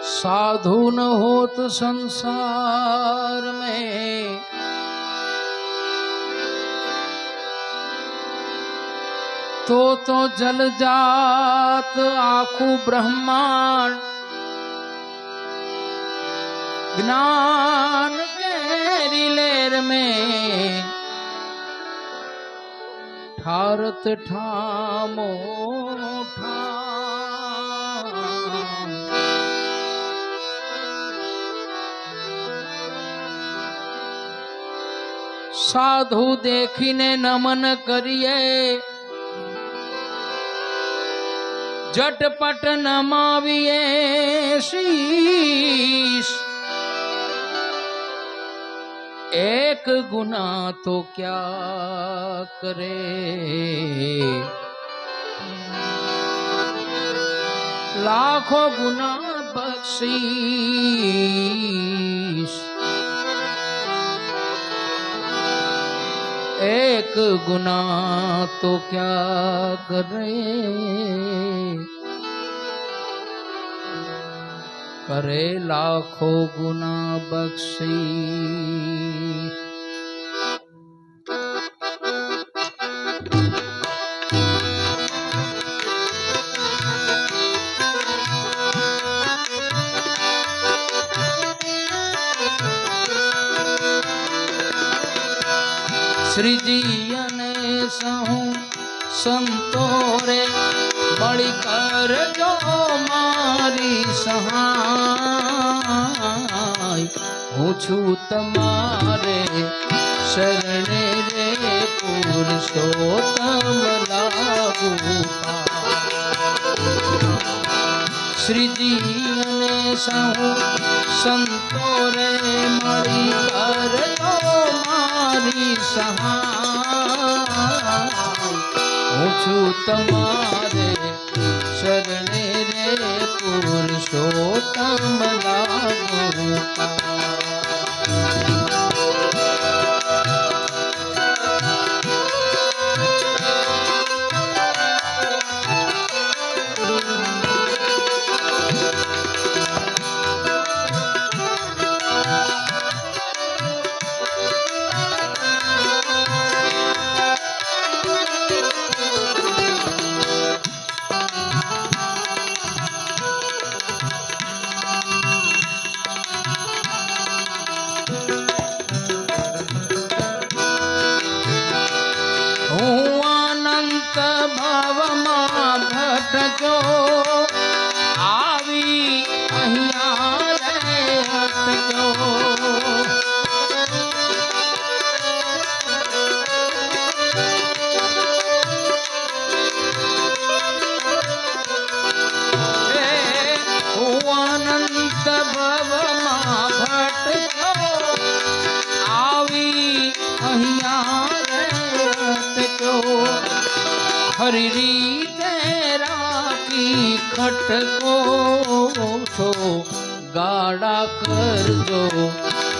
साधु न होत संसार में, तो जल जात आखू ब्रह्मांड। ज्ञान केरी लेर में ठारत ठामो ठाम। साधु देखीने नमन करिए, झटपट नमाविए शीश। एक गुना तो क्या करे, लाखों गुना बख्शीश। एक गुना तो क्या करे, करे लाखों गुना बख्शीश। श्री जी ने सहू संतोरे बड़ी कर जो मारी सहाय। पूछू तुम्हारे शरणे रे पुरुषोत्तम लागू पाय। श्री जी ने सहू संतोरे मड़ी कर जो मारी सहाय। पूछू तुम्हारे शरणे रे पुरुषोत्तम लागू पाय। भावમાં ભટક્યો આવી અહીંયા રે અટક્યો। અનંત ભવમાં ભટક્યો આવી અહીંયા રે અટક્યો। हरी रीते राखी खटको छो गाड़ा कर जो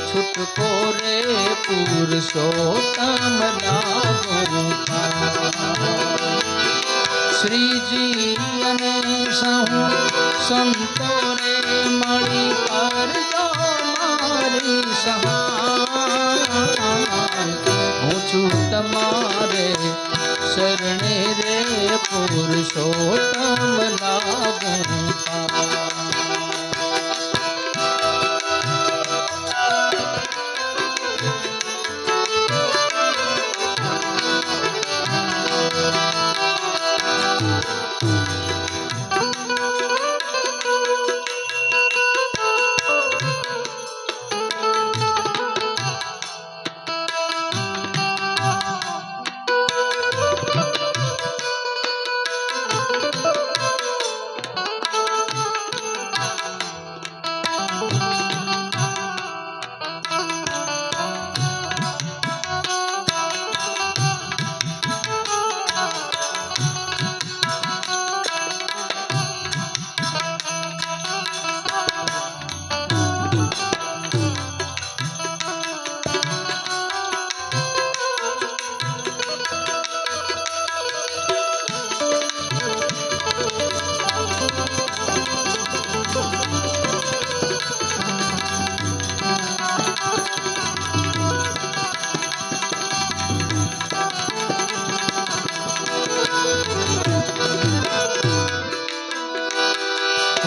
छुटको रे पुरुषोत्तम लागू पाय। श्री जी ने सहू संतोरे मणि कर जो मारी सहाय। पूछू तुम्हारे शरणे रे पुरुषोत्तम लागू पाय।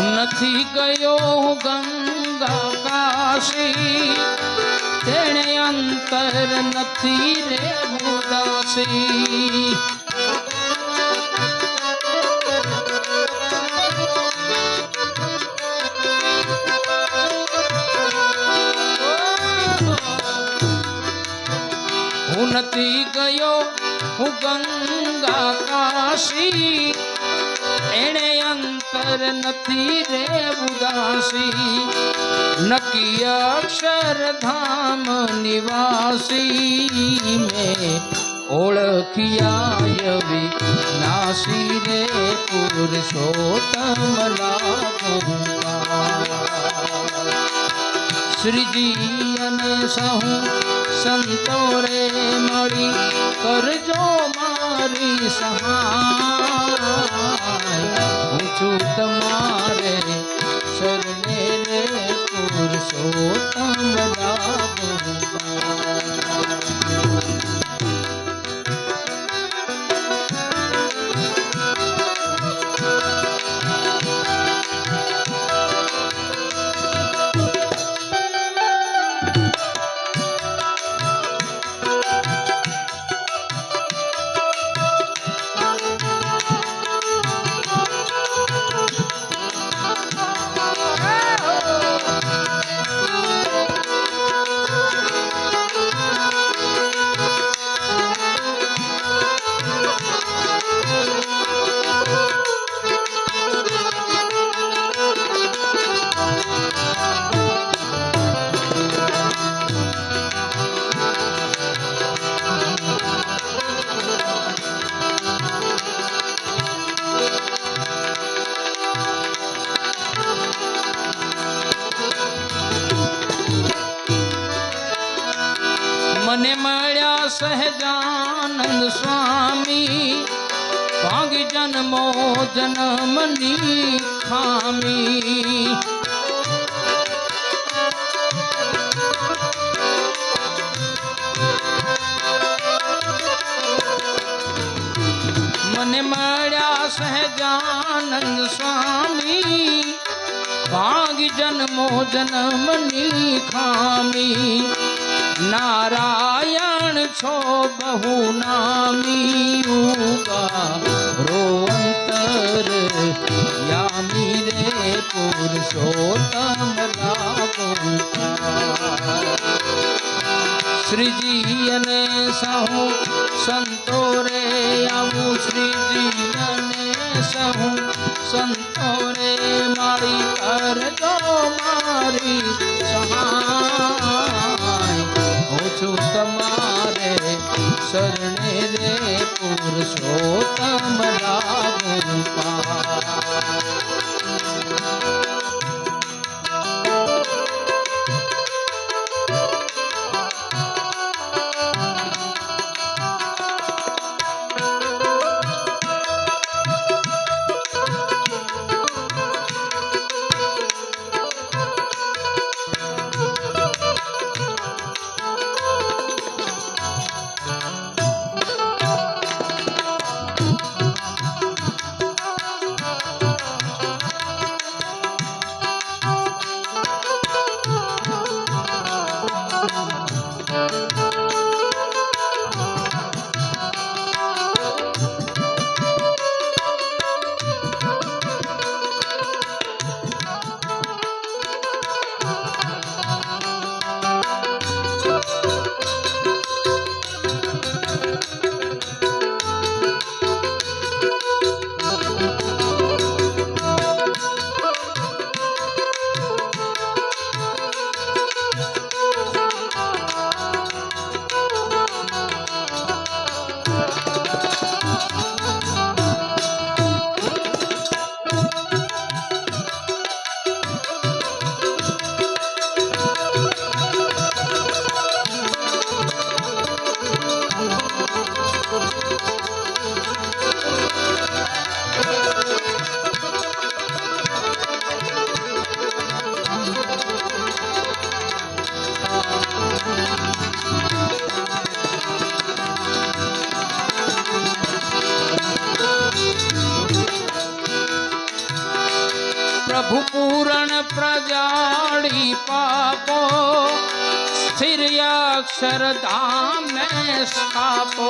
નથી ગયો ગંગા કાશી, તેણે અંતર નથી રે ઉદાસી. હું નથી ગયો હું ગંગા કાશી, એણે અંતર નથી રે ઉદાસી. નકી અક્ષરધામ નિવાસી, મેં ઓળખ્યા વિનાશી રે પુરુષોત્તમ લાગુંગા. શ્રીજી અને સહુ સંતો રે મળી કરજો મારી સહાય. હું છું તમારે શરણે રે પુરુષોત્તમ લાગુંગા. મને મળ્યા સહજાનંદ સ્વામી, ભાગી જન્મો જન્મની ખામી. મને મળ્યા સહજાનંદ સ્વામી, ભાગી જન્મો જન્મની ખામી. નારાયણ છો બહુ નામી, ઉગા રોઅંતર યામી રે પુરુષોત્તમ લાગુંગા. શ્રીજી અને સહુ સંતો રે આવું, શ્રીજી અને સહુ સંતો રે મારી કરજો મારી સહાય. હું છું તમારે શરણે રે પુરુષોત્તમ લાગુંગા. પ્રભુ પૂરણ પ્રજાળી પાપો સ્થિર અક્ષરધામ મેં સ્થાપો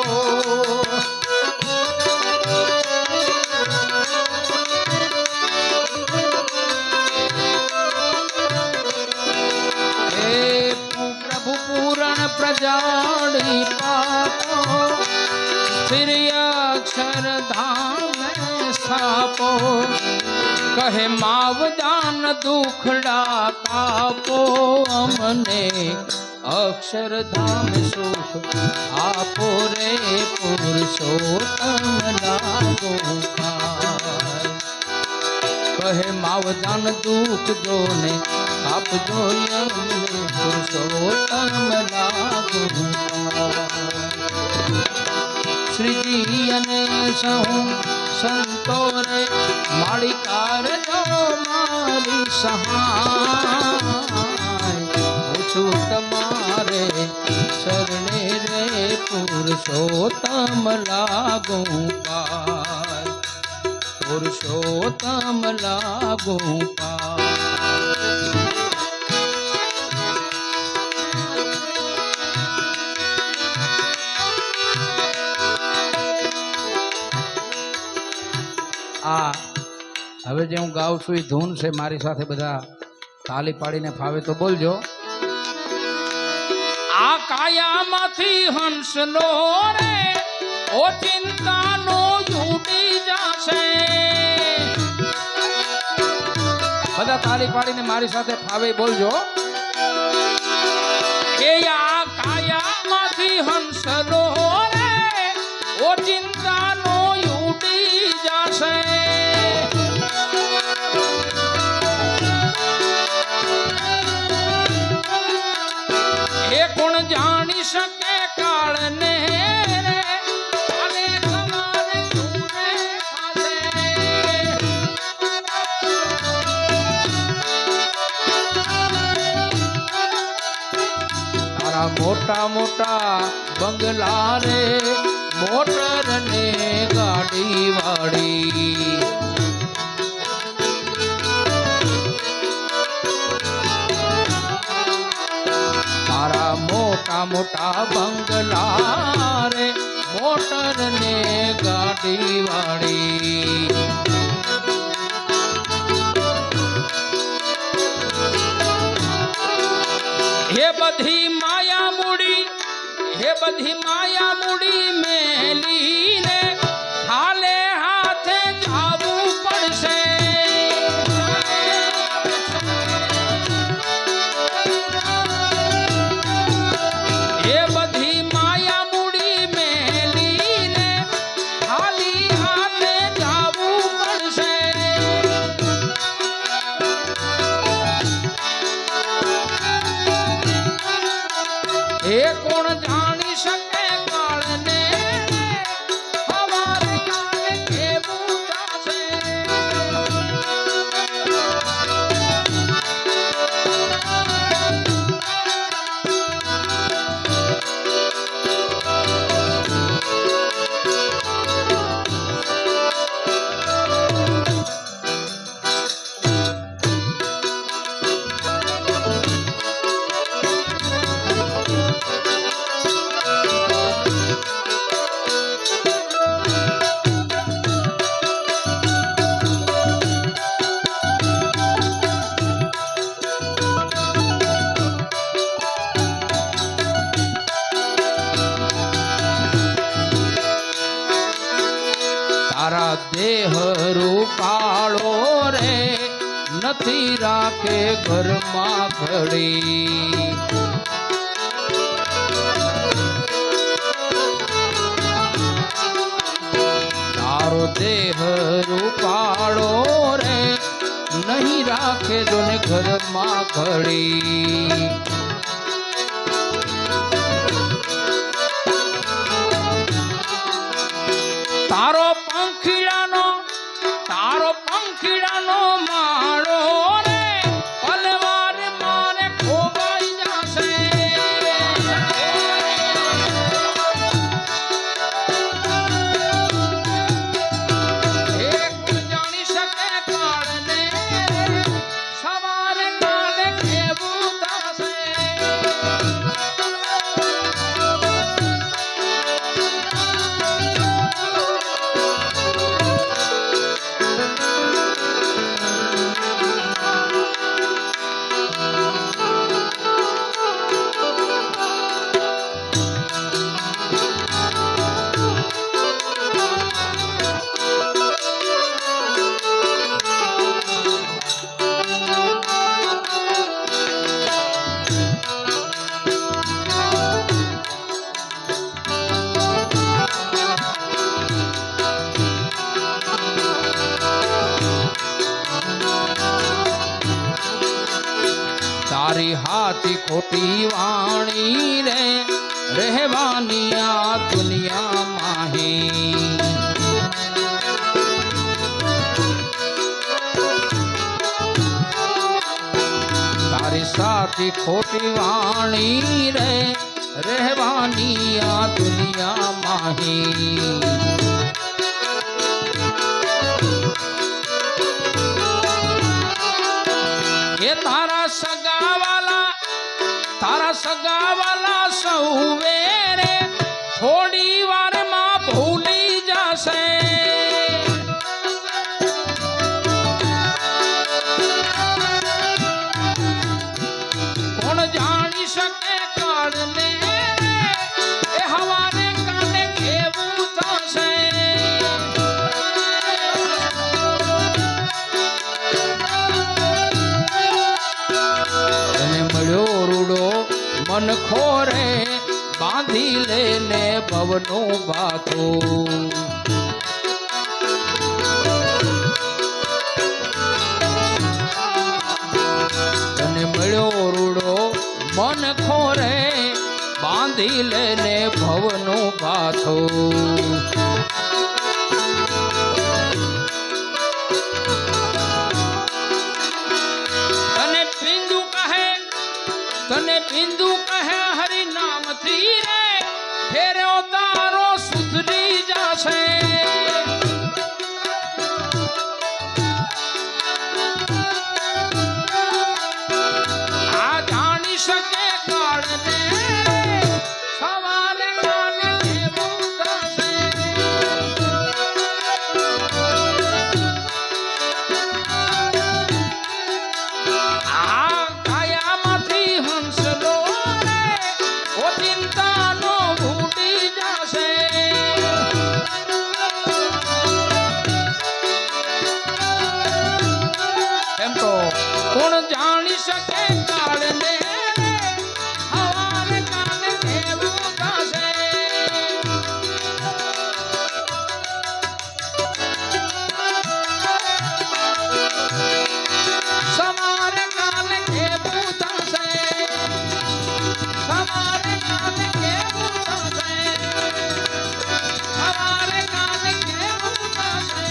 प्रजाड़ी पापो फिर अक्षरधाम स्थापो कहे मावदान दुखड़ा तापो अमने अक्षरधाम सुख आपो रे पुरुषोत्तम लागो कहे मावदान दुख जोने आप जो पुरुषोत्तम लागो श्रीजी अने सहु संतो रे मालिकार जो मारी सहाय पूछू तमारे शरणे रे पुरुषोत्तम लागो पाय पुरुषोत्तम लागो पाय હવે જે હું ગાઉં છું એ ધૂન છે મારી સાથે બધા તાલી પાડીને ફાવે તો બોલજો આ કાયામાંથી હંસલો રે ઓ ચિંતાનો છૂટી જશે બધા તાલી પાડીને મારી સાથે ફાવે બોલજો એ આ કાયામાંથી હંસલો રે ઓ ચિંતાનો છૂટી જશે કોણ જાણી શકે કાળને રે અને તમારે તુને ખાશે તારા મોટા મોટા બંગલા રે મોટર ને ગાડી વાળી મોટા મોટા બંગલા રે મોટર ને ગાડી વાળી હે બધી માયા મૂડી મેલીને હાલે હાથે જાવું પડશે એ કોણ જાણી શકે કાળને હવારે કાલે કેવું થશે તારા દેહ રૂપાળો રે નથી રાખે ઘરમાં ઘડી તારો દેહ રૂપાળો રે નહીં રાખે જોને ઘરમાં ઘડી તારો પંખીડાનો માળો રે પલવાર મારે ખોવાઈ જશે એક જાણી શકે કાળને તારી હાથી ખોટી વાણી રે રહેવાની આ દુનિયા માહી તારી સાથી ખોટી વાણી રે રહેવાની આ દુનિયા માહી એ તારા સગાવાલા સૌ વેરે થોડી વારમાં ભૂલી જશે કોણ જાણી શકે કાળને એ હવાને કાને કેવું થશે તને મળ્યો રૂડો મન ખોરે બાંધી લેને ભવનું બાથું તને મળ્યો રૂડો મન ખોરે બાંધી લેને ભવનું બાથું તને બિંદુ કહે હરિ નામથી રે ફેર્યો તારો સુધરી જશે આ જાણી શકે કાળને સવારે કાને કેવું થશે આ કાયામાંથી હંસલો રે ઓ ચિંતાનો ભૂલી જશે એમ તો કોણ જાણી શકે કાળને હવારે કાને કેવું થશે સવારે કાને કેવું થશે સવારે કાને કેવું થશે સવારે કાને કેવું થશે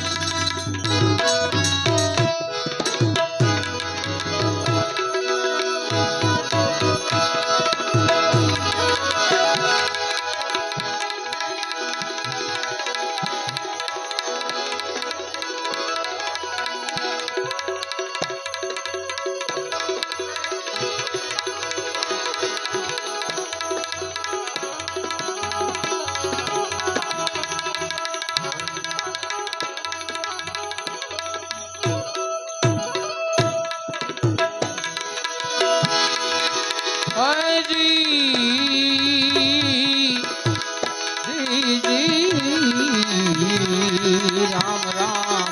રામ રામ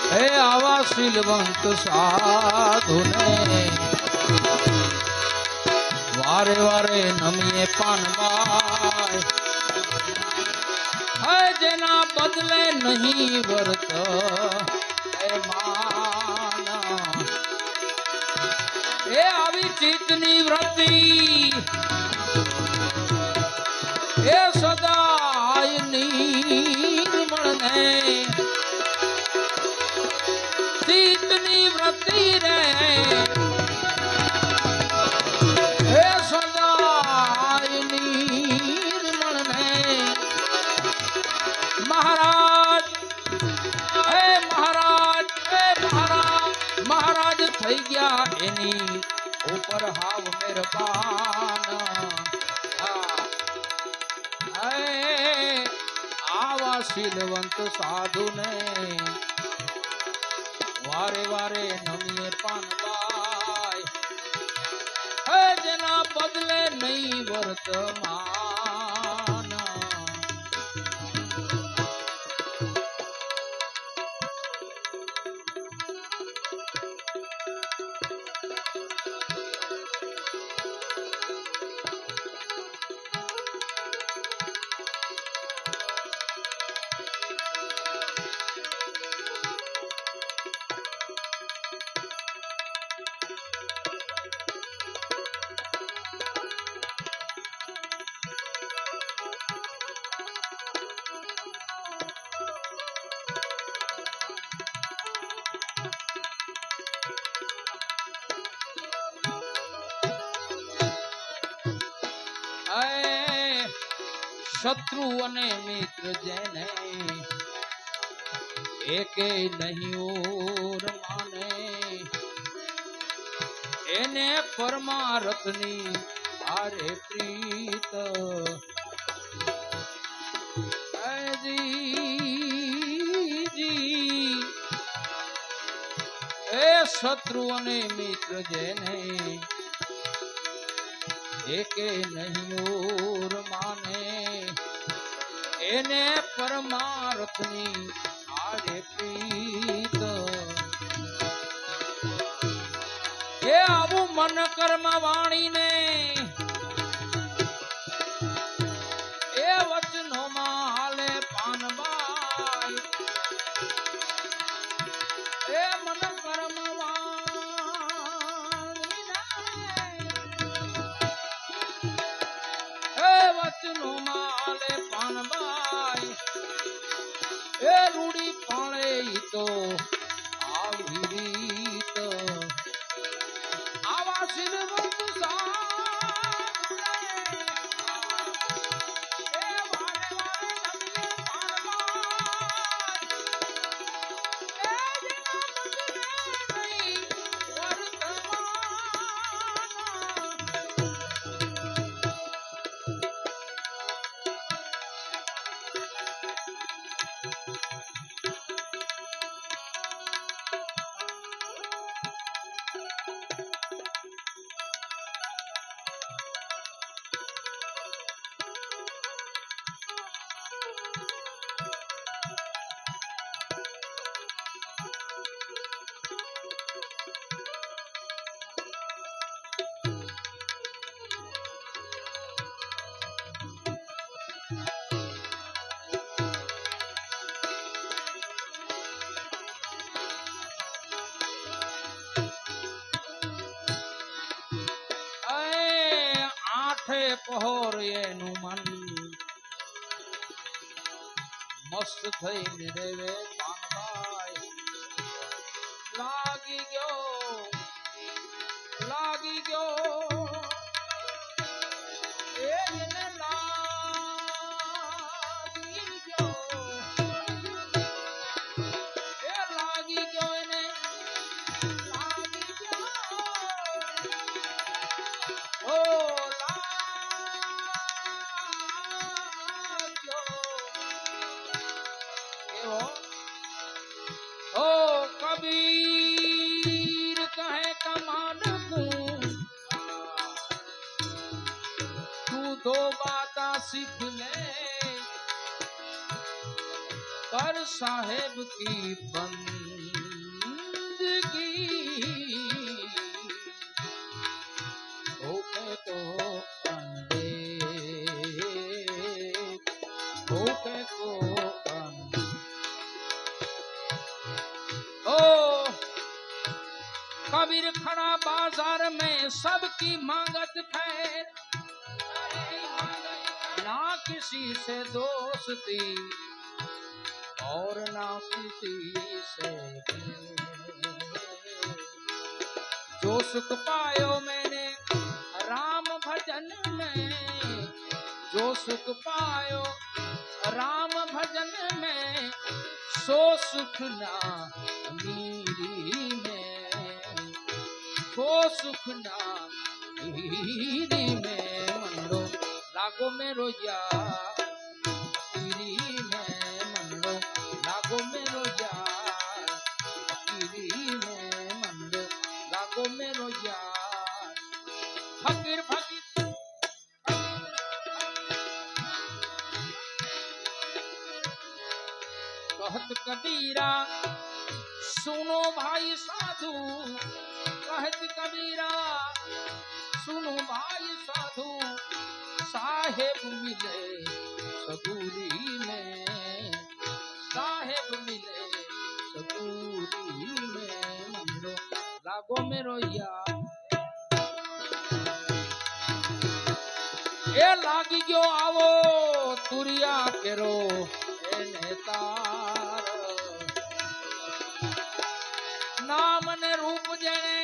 હે આવા શીલવંત સાધુને વારે વારે નમીએ પાનબાઈ હે જેના બદલે નહીં વર્ત હે માન એ આવી ચિત્તની વૃત્તિ એ સદાય નિર્મળને ચિત્તની વૃત્તિ રે એ સદાય નિર્મળને મહારાજ હે મહારાજ હે મહારાજ થઈ ગયા એની ઉપર હાવ મહેરબાન આવા શીલવંત સાધુને વારે વારે નમીએ પાનબાઈ હે જેના બદલે નહીં વર્તમાન શત્રુ અને મિત્ર જેને એકે નહીં ઓર માને એને પરમારથની હારે પ્રીત એ શત્રુ અને મિત્ર જેને એકે નહીં ઓર માને એને પરમાર્થની હારે પ્રીત એ આવું મન કર્મ વાણીને એ વચનોમાં હાલે પાનબાઈ એ મન કર્મ વાણીને એ વચનોમાં હાલે પાનબાઈ એ રૂડી પાળે તો આવી રીત આવા સિલવંત પહોર એનું મન મસ્ત થઈને રેવે પાનબાઈ લાગી ગયો એને લાગી ગયો એને લાગી ગયો ઓ कबीर कहे कमान तू दो बातें सीख ले कर साहेब की बंदगी होके तो होके को कबीर खड़ा बाजार में सबकी मांगत खैर ना किसी से दोस्ती और ना किसी से जो सुख पायो मैंने राम भजन में जो सुख पायो राम भजन में सो सुख ना मेरी में सो सुख ना मेरी में मंडो लागो मेरो यार तेरी में मंडो लागो मेरो यार तेरी में मंडो लागो मेरो यार फकीर फकीर कहत कबीरा सुनो भाई साधु कहत कबीरा सुनो भाई साधु साहेब मिले सगुरी में साहेब मिले सगुरी में मंडो लागो मेरो यार ए लागी गयो आवो तुरिया केरो એને તાર નામ ને રૂપ જેણે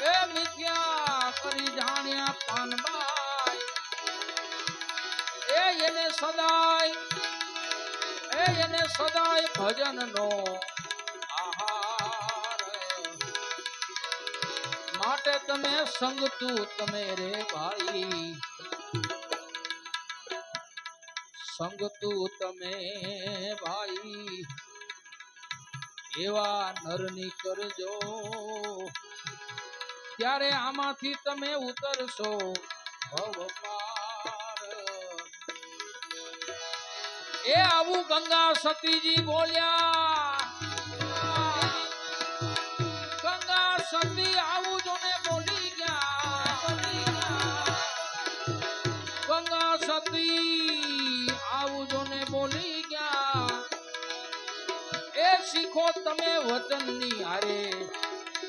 એ મિથ્યા કરી જાણ્યા પાનબાઈ એને સદાય ભજનનો આહાર માટે તમે સંગતું તમે રે ભાઈ સંગતું તમે ભાઈ એવા નરની કરજો ત્યારે આમાંથી તમે ઉતરશો ભવ પાર એ આવું ગંગા સતીજી બોલ્યા ગંગા સતી આવું જોને બોલી ગયા ગંગા સતી આવું જોને બોલી ગયા એ શીખો તમે વચનની હારે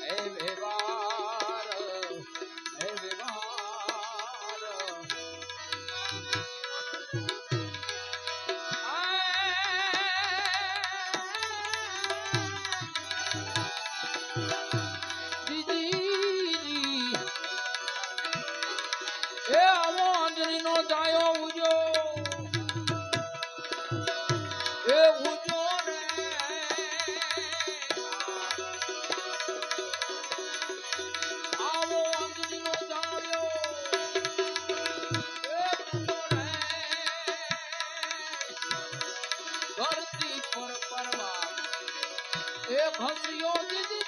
હે વ્યવહાર હે વ્યવહાર જીજી એ આવો અંજનીનો જાયો ઉજો એ ઉજો રે આવો અંજનીનો જાયો એ ઉજો રે ધરતી પર પરવા એ ભસ્યો દીદી